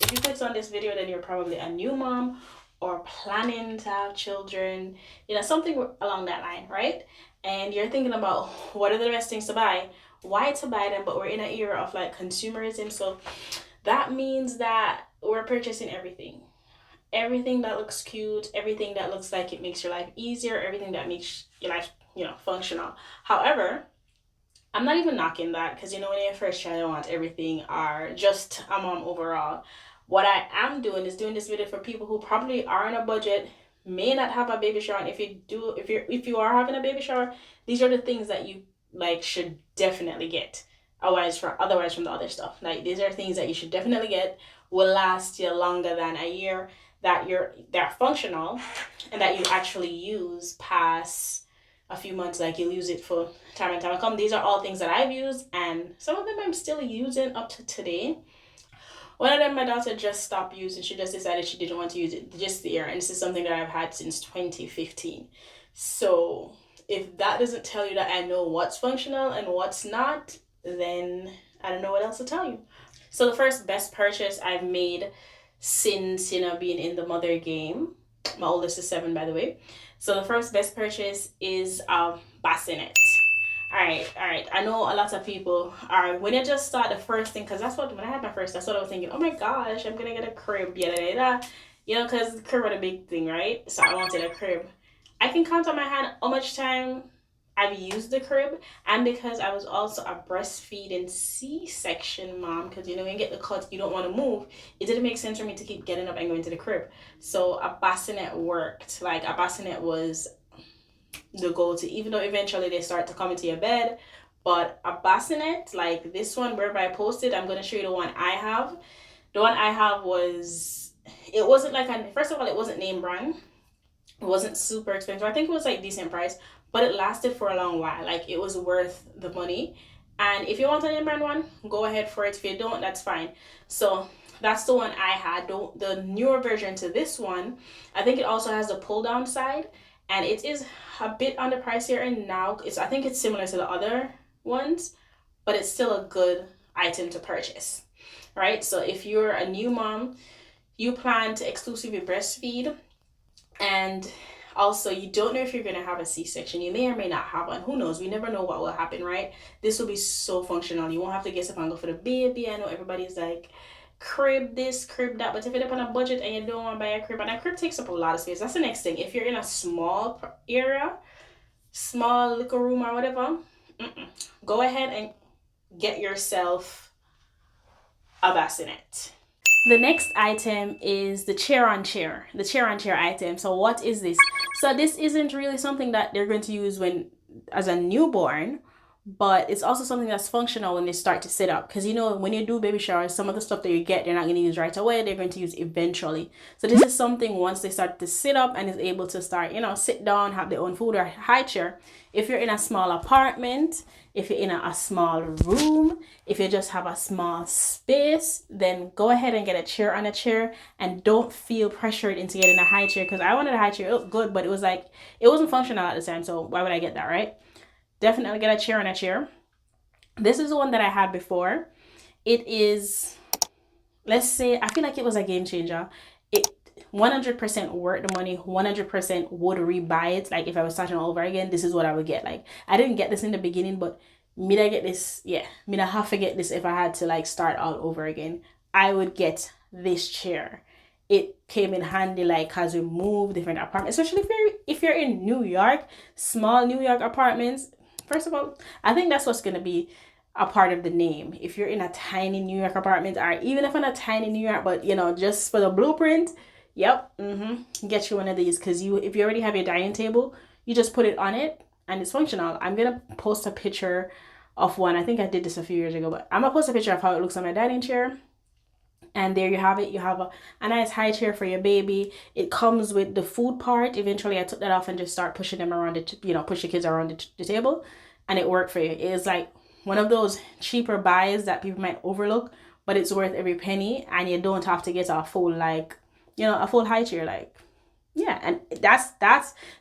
if you clicked on this video, then you're probably a new mom or planning to have children, something along that line, right? And you're thinking about what are the best things to buy, why to buy them, but we're in an era of like consumerism, so that means that we're purchasing everything that looks cute, everything that looks like it makes your life easier, everything that makes your life, functional. However, I'm not even knocking that, because when you're first child, you want everything, or just a mom overall. What I am doing is doing this video for people who probably are on a budget, may not have a baby shower, and if you are having a baby shower, these are the things that you like should definitely get. Otherwise from the other stuff, like these are things that you should definitely get, will last you longer than a year, that they're functional, and that you actually use past a few months, like you'll use it for time and time come. These are all things that I've used, and some of them I'm still using up to today. One of them my daughter just stopped using. She just decided she didn't want to use it just the year, and this is something that I've had since 2015. So if that doesn't tell you that I know what's functional and what's not, then I don't know what else to tell you. So the first best purchase I've made since being in the mother game, my oldest is 7, by the way. So the first best purchase is bassinet. All right. I know a lot of people are, when you just start, the first thing, because when I had my first, that's what I was thinking. Oh my gosh, I'm gonna get a crib, because the crib was a big thing, right? So I wanted a crib. I can count on my hand how much time I've used the crib, and because I was also a breastfeeding C-section mom, because when you get the cut, you don't want to move. It didn't make sense for me to keep getting up and going to the crib. So a bassinet worked. Like a bassinet was the go-to, even though eventually they start to come into your bed. But a bassinet like this one, wherever I posted, I'm going to show you the one I have. The one I have it wasn't like first of all, it wasn't name brand. It wasn't super expensive. I think it was like decent price, but it lasted for a long while. Like it was worth the money. And if you want a name brand one, go ahead for it. If you don't, that's fine. So that's the one I had. The newer version to this one, I think it also has the pull down side, and it is a bit on the pricier. And now I think it's similar to the other ones, but it's still a good item to purchase, right? So if you're a new mom, you plan to exclusively breastfeed, and also you don't know if you're going to have a C-section, you may or may not have one, who knows, we never know what will happen, right? This will be so functional. You won't have to get up and go for the baby. I know everybody's like, crib this, crib that, but if you're on a budget and you don't want to buy a crib, and a crib takes up a lot of space, that's the next thing. If you're in a small area, small little room or whatever, go ahead and get yourself a bassinet. The next item is the chair on chair item. So what is this? So this isn't really something that they're going to use as a newborn, but it's also something that's functional when they start to sit up, because when you do baby showers, some of the stuff that you get, they're not going to use right away, they're going to use eventually. So this is something, once they start to sit up and is able to start sit down, have their own food, or high chair. If you're in a small apartment, if you're in a small room, if you just have a small space, then go ahead and get a chair on a chair, and don't feel pressured into getting a high chair, because I wanted a high chair. It looked good, but it wasn't functional at the time, so why would I get that, right? Definitely get a chair on a chair. This is the one that I had before. It is, let's say, I feel like it was a game changer. It 100% worth the money, 100% would rebuy it. Like if I was starting all over again, this is what I would get. Like I didn't get this in the beginning, but me I get this, me I have to get this if I had to start all over again. I would get this chair. It came in handy, as we move different apartments, especially if you're in New York, small New York apartments. First of all, I think that's what's going to be a part of the name. If you're in a tiny New York apartment, or even if in a tiny New York, but just for the blueprint, get you one of these, because if you already have your dining table, you just put it on it and it's functional. I'm going to post a picture of one. I think I did this a few years ago, but I'm going to post a picture of how it looks on my dining chair. And there you have it. You have a nice high chair for your baby. It comes with the food part. Eventually, I took that off and just start pushing them around push the kids around the table, and it worked for you. It is like one of those cheaper buys that people might overlook, but it's worth every penny, and you don't have to get a full a full high chair. Yeah, and that's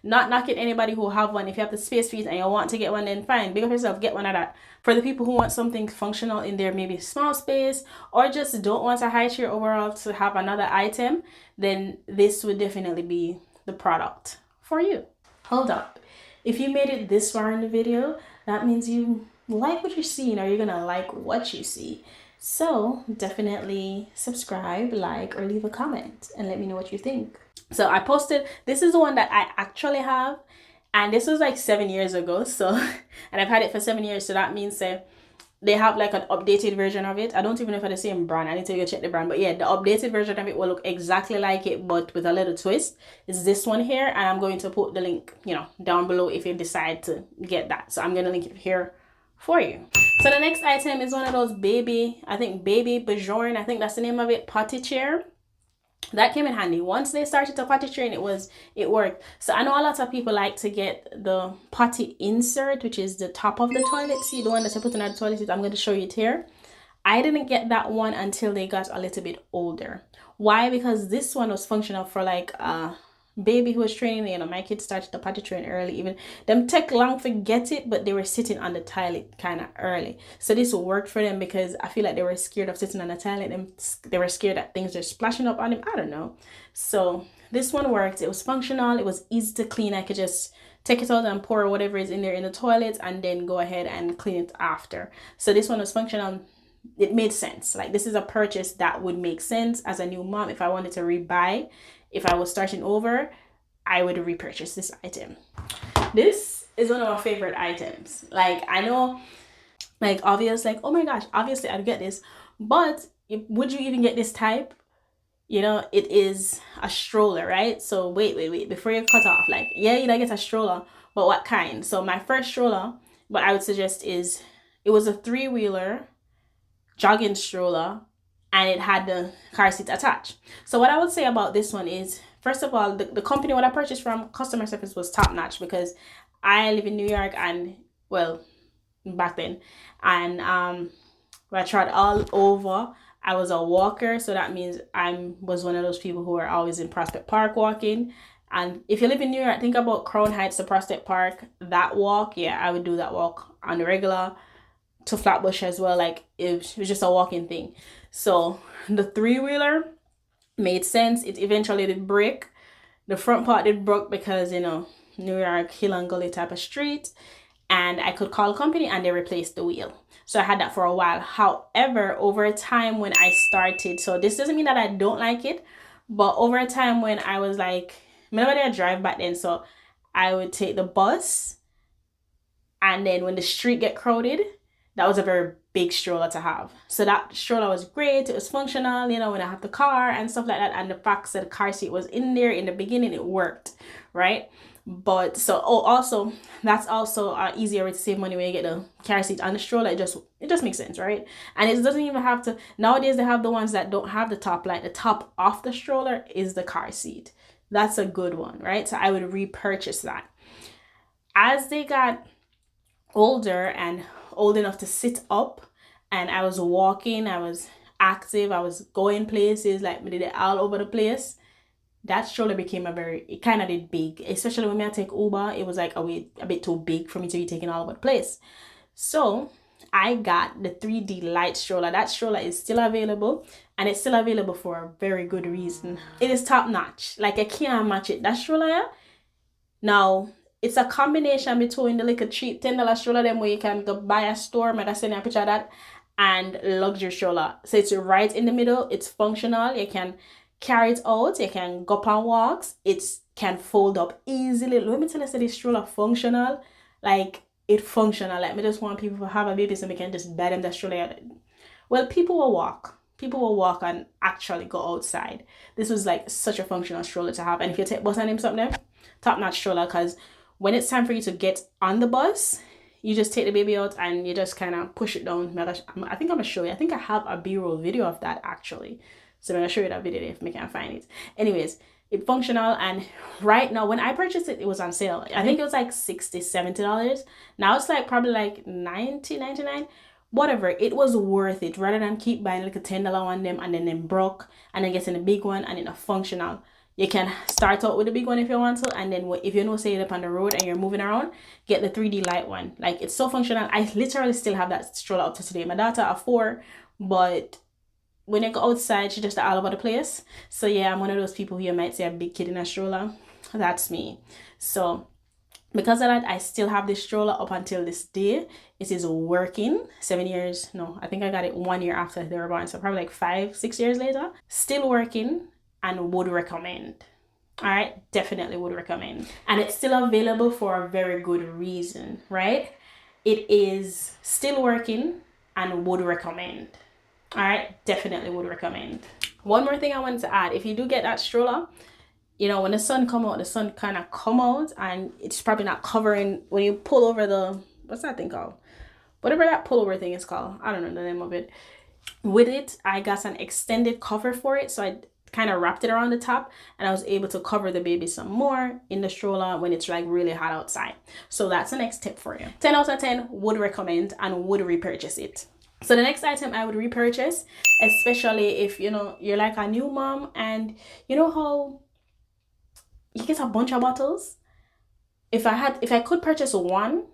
not knocking anybody who have one. If you have the space for it and you want to get one, then fine, big up yourself, get one of that. For the people who want something functional in their maybe small space, or just don't want a high chair overall to have another item, then this would definitely be the product for you. Hold up, if you made it this far in the video, that means you like what you're seeing, or you're gonna like what you see. So definitely subscribe, like, or leave a comment and let me know what you think. So I posted, this is the one that I actually have, and this was like 7 years ago. So, and I've had it for 7 years. So that means they have like an updated version of it. I don't even know if it's the same brand. I need to go check the brand. But yeah, the updated version of it will look exactly like it, but with a little twist. It's this one here, and I'm going to put the link, down below if you decide to get that. So I'm going to link it here for you. So the next item is one of those baby Bajorn, I think that's the name of it, potty chair. That came in handy. Once they started to potty train, it worked. So I know a lot of people like to get the potty insert, which is the top of the toilet seat, the one that you put in the toilet seat. I'm going to show you it here. I didn't get that one until they got a little bit older. Why? Because this one was functional for like baby who was training. My kids started to potty train early. Even them take long to get it, but they were sitting on the toilet kind of early. So this worked for them because I feel like they were scared of sitting on the toilet, and they were scared that things are splashing up on them. I don't know. So this one worked. It was functional. It was easy to clean. I could just take it out and pour whatever is in there in the toilet, and then go ahead and clean it after. So this one was functional. It made sense. Like, this is a purchase that would make sense as a new mom. If I wanted to rebuy, if I was starting over, I would repurchase this item. This is one of my favorite items. Like, I know, like, obvious, like, oh my gosh, obviously I'd get this, but would you even get this type? It is a stroller, right? So wait, before you cut off, like, yeah, you get a stroller, but what kind? So my first stroller, what I would suggest is, it was a 3-wheeler jogging stroller, and it had the car seat attached. So what I would say about this one is, first of all, the company what I purchased from, customer service was top notch, because I live in New York, and well, back then, and I tried all over. I was a walker, so that means I was one of those people who are always in Prospect Park walking. And if you live in New York, think about Crown Heights to Prospect Park. That walk, yeah, I would do that walk on the regular, to Flatbush as well. Like, it was just a walking thing. So the 3-wheeler made sense. It eventually did break. The front part did broke because, New York, hill and gully type of street. And I could call a company and they replaced the wheel. So I had that for a while. However, over time when I started, so this doesn't mean that I don't like it, but over time when I was like, nobody I drive back then, so I would take the bus, and then when the street get crowded, that was a very big stroller to have. So that stroller was great. It was functional, when I have the car and stuff like that. And the fact that the car seat was in there in the beginning, it worked, right? But so, also, that's also an easier way to save money when you get the car seat on the stroller. It just makes sense, right? And it doesn't even have to, nowadays they have the ones that don't have the top, like the top off the stroller is the car seat. That's a good one, right? So I would repurchase that. As they got older and old enough to sit up, and I was walking, I was active, I was going places, like we did it all over the place, that stroller became it kind of did big, especially when I take Uber. It was like a bit too big for me to be taking all over the place. So I got the 3D light stroller. That stroller is still available, and it's still available for a very good reason. It is top notch. Like, I can't match it. That stroller, yeah? Now, it's a combination between the little cheap $10 stroller them where you can go buy a store, might I send you a picture of that, and luxury stroller. So it's right in the middle. It's functional. You can carry it out. You can go up on walks. It can fold up easily. Let me tell you, this stroller functional. Like, it functional. Like, me just want people to have a baby so we can just buy them that stroller. Well, people will walk. People will walk and actually go outside. This was like such a functional stroller to have. And if you take bus and him something, top notch stroller, because when it's time for you to get on the bus, you just take the baby out and you just kind of push it down. I think I'm gonna show you. I think I have a B-roll video of that actually. So I'm gonna show you that video if I can find it. Anyways, it's functional, and right now when I purchased it, it was on sale. I think it was like $60, $70. Now it's like probably like $90, $99. Whatever, it was worth it rather than keep buying like a $10 one them and then broke and then getting a big one and then a functional. You can start out with the big one if you want to, and then if you know, say, up on the road and you're moving around, get the 3D light one. Like, it's so functional. I literally still have that stroller up to today. My daughter are 4, but when you go outside, she just all over the place. So yeah, I'm one of those people who you might see a big kid in a stroller. That's me. So because of that, I still have this stroller up until this day. It is working. 7 years, no, I think I got it 1 year after they were born, so probably like 5-6 years later. Still working, and would recommend. All right, definitely would recommend. And it's still available for a very good reason, right? It is still working and would recommend. All right, definitely would recommend. One more thing I wanted to add, if you do get that stroller, you know, when the sun come out, the sun kind of come out, and it's probably not covering when you pull over the, what's that thing called? Whatever that pullover thing is called. I don't know the name of it. With it, I got an extended cover for it, so I kind of wrapped it around the top, and I was able to cover the baby some more in the stroller when it's like really hot outside. So that's the next tip for you. 10 out of 10, would recommend and would repurchase it. So the next item I would repurchase, especially if, you know, you're like a new mom and you know how you get a bunch of bottles. If I could purchase one,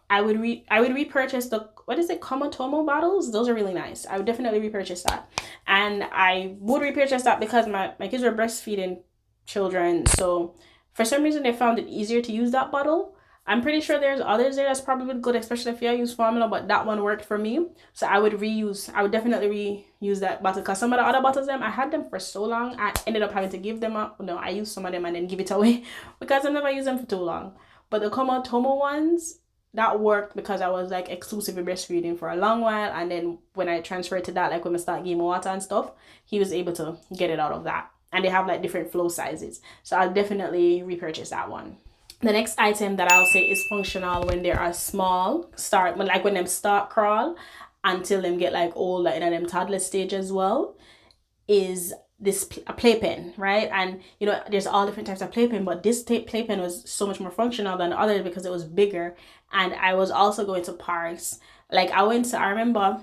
I would repurchase the, what is it, Kamatomo bottles. Those are really nice. I would definitely repurchase that. And I would repurchase that because my kids were breastfeeding children, so for some reason they found it easier to use that bottle. I'm pretty sure there's others there that's probably good, especially if you use formula, but that one worked for me. So I would definitely reuse that bottle, because some of the other bottles, I had them for so long, I ended up having to give them up. No, I used some of them and then give it away because I never used them for too long. But the Kamatomo ones, that worked because I was like exclusively breastfeeding for a long while, and then when I transferred to that, like when I start giving water and stuff, he was able to get it out of that. And they have like different flow sizes, so I'll definitely repurchase that one. The next item that I'll say is functional when they are small, when them start crawl until them get like older in them toddler stage as well, is this a playpen, right? And you know, there's all different types of playpen, but this playpen was so much more functional than the others because it was bigger. And I was also going to parks. Like I remember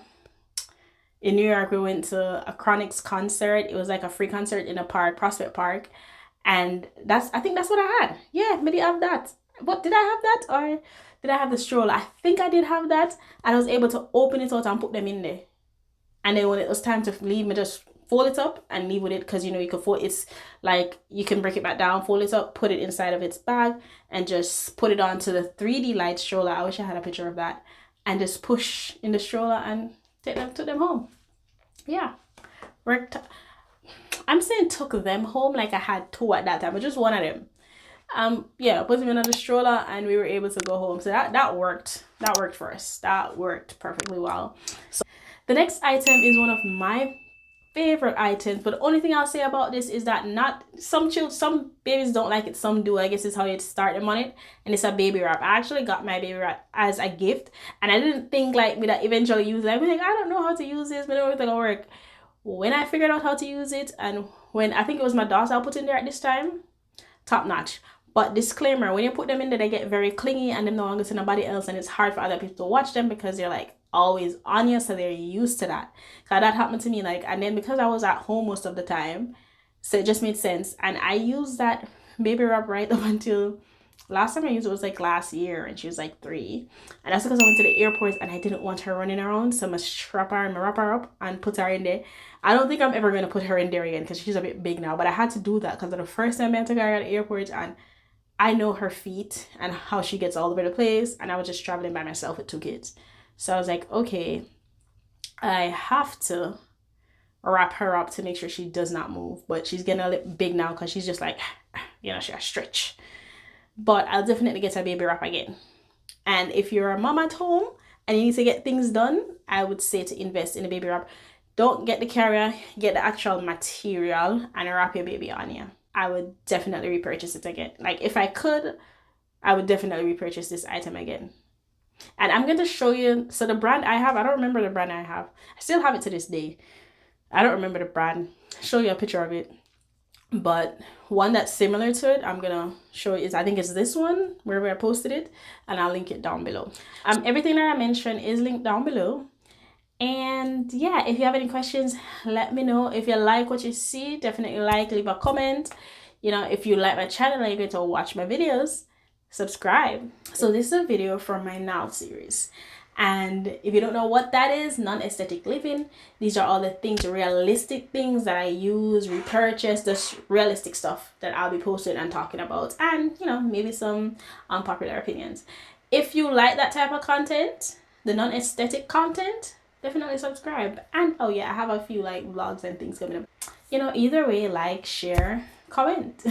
in New York, we went to a Chronics concert. It was like a free concert in a park, Prospect Park. And I think that's what I had. Yeah, maybe I have that. What, did I have that? Or did I have the stroller? I think I did have that. And I was able to open it out and put them in there. And then when it was time to leave, I just fold it up and leave with it, because you know, you can fold, it's like you can break it back down, fold it up, put it inside of its bag, and just put it onto the 3D light stroller. I wish I had a picture of that. And just push in the stroller and take them home. Yeah, worked. I'm saying took them home, like I had 2 at that time, but just one of them. Yeah, put them in the stroller and we were able to go home. So that worked. That worked for us. That worked perfectly well. So the next item is one of my favorite items, but the only thing I'll say about this is that some babies don't like it, some do. I guess it's how you start them on it, and it's a baby wrap. I actually got my baby wrap as a gift, and I didn't think like me that eventually use it. I was like, I don't know how to use this, but I don't know if it's gonna work. When I figured out how to use it, and when I think it was my daughter I put in there at this time, top notch. But disclaimer, when you put them in there, they get very clingy and they're no longer to nobody else, and it's hard for other people to watch them because they're like always on you, so they're used to that. Cause that happened to me, like, and then because I was at home most of the time, so it just made sense. And I used that baby wrap right up until last time I used it was like last year, and she was like 3. And that's because I went to the airport and I didn't want her running around, so I'm gonna strap her and wrap her up and put her in there. I don't think I'm ever gonna put her in there again because she's a bit big now, but I had to do that because the first time I took her at the airport, and I know her feet and how she gets all over the place, and I was just traveling by myself with 2 kids. So I was like, okay, I have to wrap her up to make sure she does not move. But she's getting a little big now because she's just like, you know, she has stretch. But I'll definitely get a baby wrap again. And if you're a mom at home and you need to get things done, I would say to invest in a baby wrap. Don't get the carrier, get the actual material and wrap your baby on you. I would definitely repurchase it again. Like if I could, I would definitely repurchase this item again. And I'm going to show you, so the brand I have, I don't remember the brand I have. I still have it to this day. I don't remember the brand. I'll show you a picture of it. But one that's similar to it, I'm going to show you, I think it's this one, wherever I posted it. And I'll link it down below. Everything that I mentioned is linked down below. And yeah, if you have any questions, let me know. If you like what you see, definitely leave a comment. If you like my channel and you're going to watch my videos, subscribe. So this is a video from my Now series. And if you don't know what that is, non-aesthetic living, these are all the things, realistic things that I use, repurchase, this realistic stuff that I'll be posting and talking about, and maybe some unpopular opinions. If you like that type of content, the non-aesthetic content, definitely subscribe. And oh yeah, I have a few vlogs and things coming up. Either way, share, comment.